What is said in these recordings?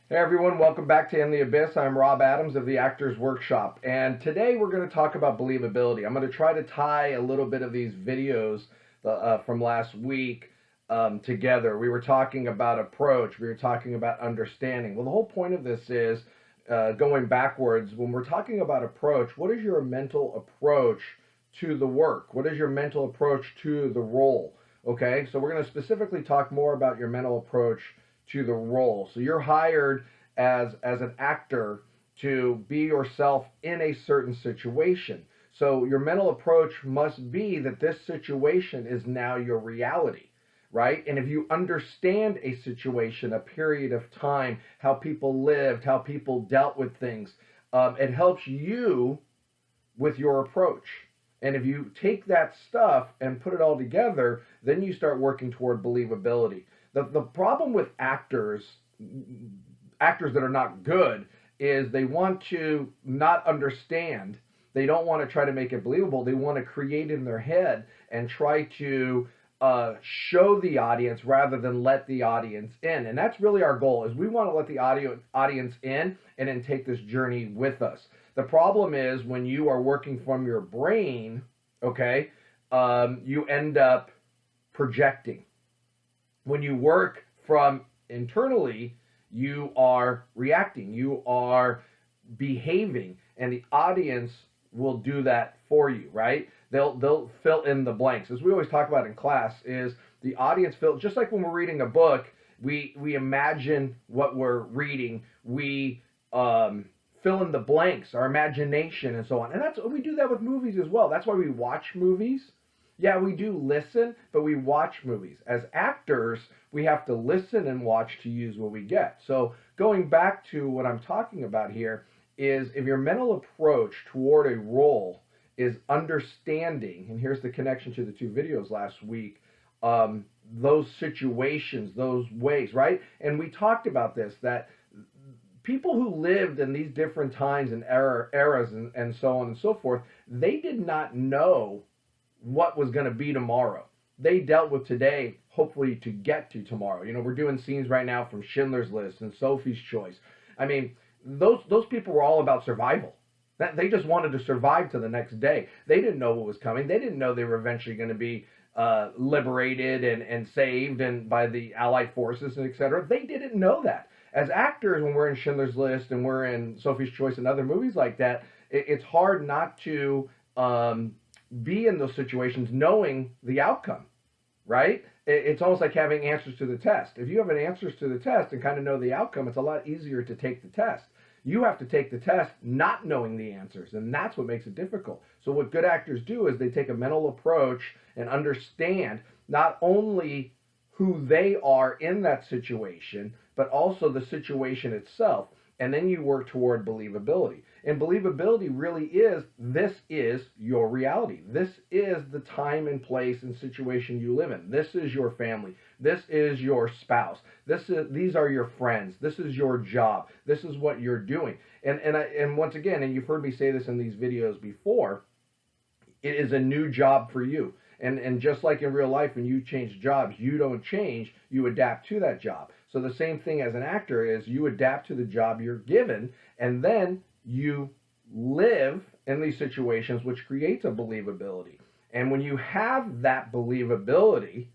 Hey everyone, welcome back to In the Abyss. I'm Rob Adams of the Actors Workshop, and today we're going to talk about believability. I'm going to try to tie a little bit of these videos from last week together. We were talking about approach, we were talking about understanding. Well, the whole point of this is going backwards. When we're talking about approach, what is your mental approach to the work? What is your mental approach to the role? Okay, so we're going to specifically talk more about your mental approach to the role. So you're hired as an actor to be yourself in a certain situation. So your mental approach must be that this situation is now your reality, right? And if you understand a situation, a period of time, how people lived, how people dealt with things, it helps you with your approach. And if you take that stuff and put it all together, then you start working toward believability. The problem with actors that are not good, is they want to not understand. They don't want to try to make it believable. They want to create in their head and try to show the audience rather than let the audience in. And that's really our goal, is we want to let the audience in and then take this journey with us. The problem is when you are working from your brain, okay, you end up projecting. When you work from internally, you are reacting, you are behaving, and the audience will do that for you, right? They'll fill in the blanks. As we always talk about in class, is the audience just like when we're reading a book, we imagine what we're reading, we fill in the blanks, our imagination and so on. And we do that with movies as well. That's why we watch movies. Yeah, we do listen, but we watch movies. As actors, we have to listen and watch to use what we get. So going back to what I'm talking about here is, if your mental approach toward a role is understanding, and here's the connection to the two videos last week, those situations, those ways, right? And we talked about this, that people who lived in these different times and eras and so on and so forth, they did not know what was going to be tomorrow. They dealt with today, hopefully to get to tomorrow. You know, we're doing scenes right now from Schindler's List and Sophie's Choice. I mean, those people were all about survival. They just wanted to survive to the next day. They didn't know what was coming. They didn't know they were eventually going to be liberated and saved and by the Allied forces and etc. They didn't know that. As actors, when we're in Schindler's List and we're in Sophie's Choice and other movies like that, it's hard not to be in those situations knowing the outcome, right? It's almost like having answers to the test. If you have an answers to the test and kind of know the outcome, it's a lot easier to take the test. You have to take the test not knowing the answers, and that's what makes it difficult. So what good actors do is they take a mental approach and understand not only who they are in that situation, but also the situation itself. And then you work toward believability. And believability really is, this is your reality. This is the time and place and situation you live in. This is your family. This is your spouse. These are your friends. This is your job. This is what you're doing. And once again, and you've heard me say this in these videos before, it is a new job for you. And just like in real life, when you change jobs, you don't change, you adapt to that job. So the same thing as an actor is, you adapt to the job you're given, and then you live in these situations, which creates a believability. And when you have that believability,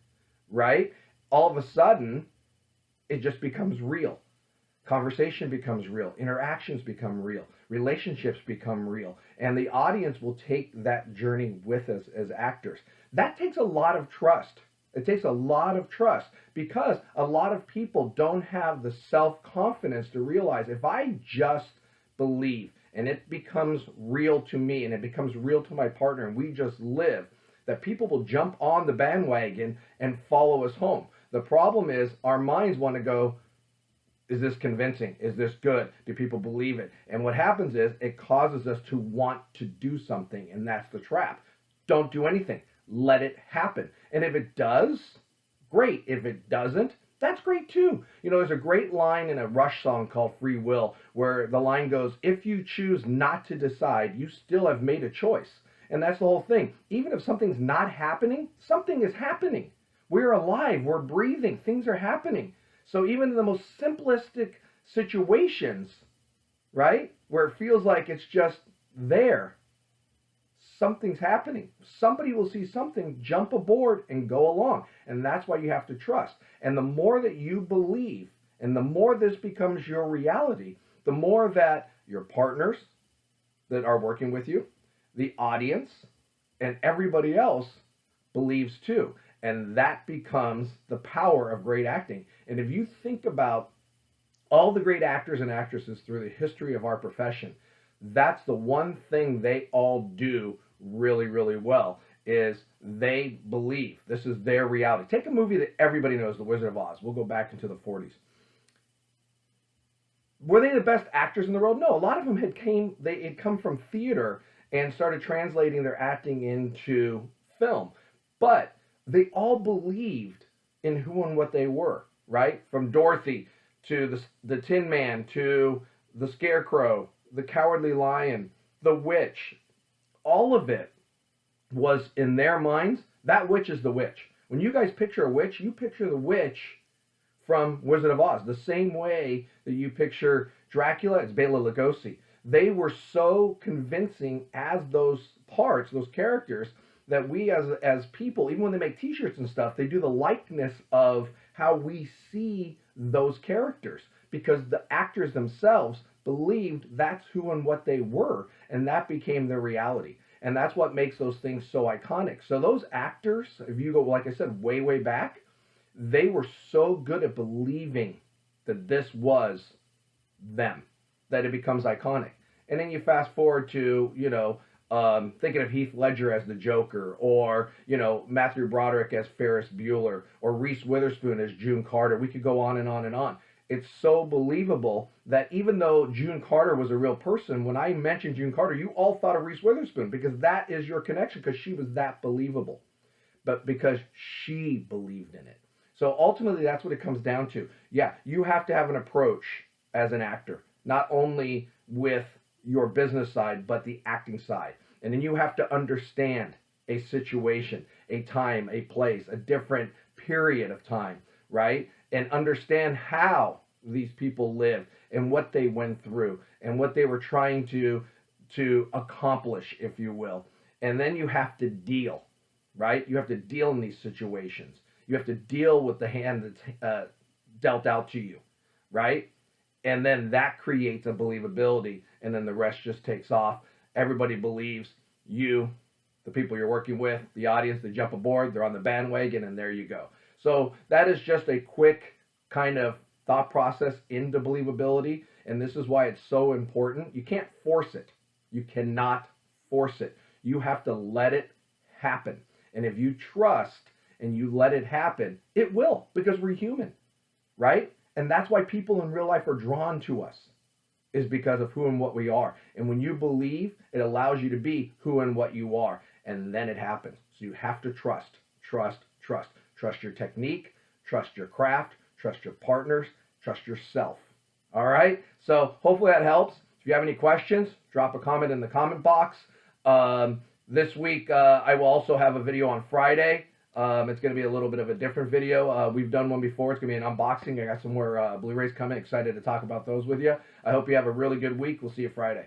right, all of a sudden, it just becomes real. Conversation becomes real. Interactions become real. Relationships become real. And the audience will take that journey with us as actors. That takes a lot of trust. It takes a lot of trust, because a lot of people don't have the self-confidence to realize, if I just believe and it becomes real to me and it becomes real to my partner and we just live, that people will jump on the bandwagon and follow us home. The problem is our minds want to go, is this convincing? Is this good? Do people believe it? And what happens is it causes us to want to do something, and that's the trap. Don't do anything. Let it happen. And if it does, great. If it doesn't, that's great too. You know, there's a great line in a Rush song called Free Will, where the line goes, if you choose not to decide, you still have made a choice. And that's the whole thing. Even if something's not happening, something is happening. We're alive. We're breathing. Things are happening. So even in the most simplistic situations, right, where it feels like it's just there, something's happening. Somebody will see something, jump aboard, and go along. And that's why you have to trust. And the more that you believe, and the more this becomes your reality, the more that your partners that are working with you, the audience, and everybody else believes too. And that becomes the power of great acting. And if you think about all the great actors and actresses through the history of our profession, that's the one thing they all do really, really well, is they believe. This is their reality. Take a movie that everybody knows, The Wizard of Oz. We'll go back into the 40s. Were they the best actors in the world? No, a lot of them had come from theater and started translating their acting into film. But they all believed in who and what they were, right? From Dorothy to the Tin Man to the Scarecrow, the Cowardly Lion, the Witch. All of it was in their minds. That witch is the witch. When you guys picture a witch, you picture the witch from Wizard of Oz. The same way that you picture Dracula, it's Bela Lugosi. They were so convincing as those parts, those characters, that we as people, even when they make t-shirts and stuff, they do the likeness of how we see those characters, because the actors themselves believed that's who and what they were, and that became their reality. And that's what makes those things so iconic. So those actors, if you go, like I said, way, way back, they were so good at believing that this was them, that it becomes iconic. And then you fast forward to, thinking of Heath Ledger as the Joker, or, Matthew Broderick as Ferris Bueller, or Reese Witherspoon as June Carter. We could go on and on and on. It's so believable that even though June Carter was a real person, when I mentioned June Carter, you all thought of Reese Witherspoon, because that is your connection, because she was that believable. But because she believed in it. So ultimately, that's what it comes down to. Yeah, you have to have an approach as an actor, not only with your business side, but the acting side. And then you have to understand a situation, a time, a place, a different period of time, right? And understand how these people lived and what they went through and what they were trying to accomplish, if you will. And then you have to deal, right? You have to deal in these situations. You have to deal with the hand that's dealt out to you, right? And then that creates a believability, and then the rest just takes off. Everybody believes you, the people you're working with, the audience, they jump aboard, they're on the bandwagon, and there you go. So that is just a quick kind of thought process into believability, and this is why it's so important. You can't force it. You cannot force it. You have to let it happen. And if you trust and you let it happen, it will, because we're human, right? And that's why people in real life are drawn to us, is because of who and what we are. And when you believe, it allows you to be who and what you are. And then it happens. So you have to trust, trust, trust. Trust your technique, trust your craft, trust your partners, trust yourself. All right? So hopefully that helps. If you have any questions, drop a comment in the comment box. This week, I will also have a video on Friday. It's going to be a little bit of a different video. We've done one before. It's going to be an unboxing. I got some more Blu-rays coming. Excited to talk about those with you. I hope you have a really good week. We'll see you Friday.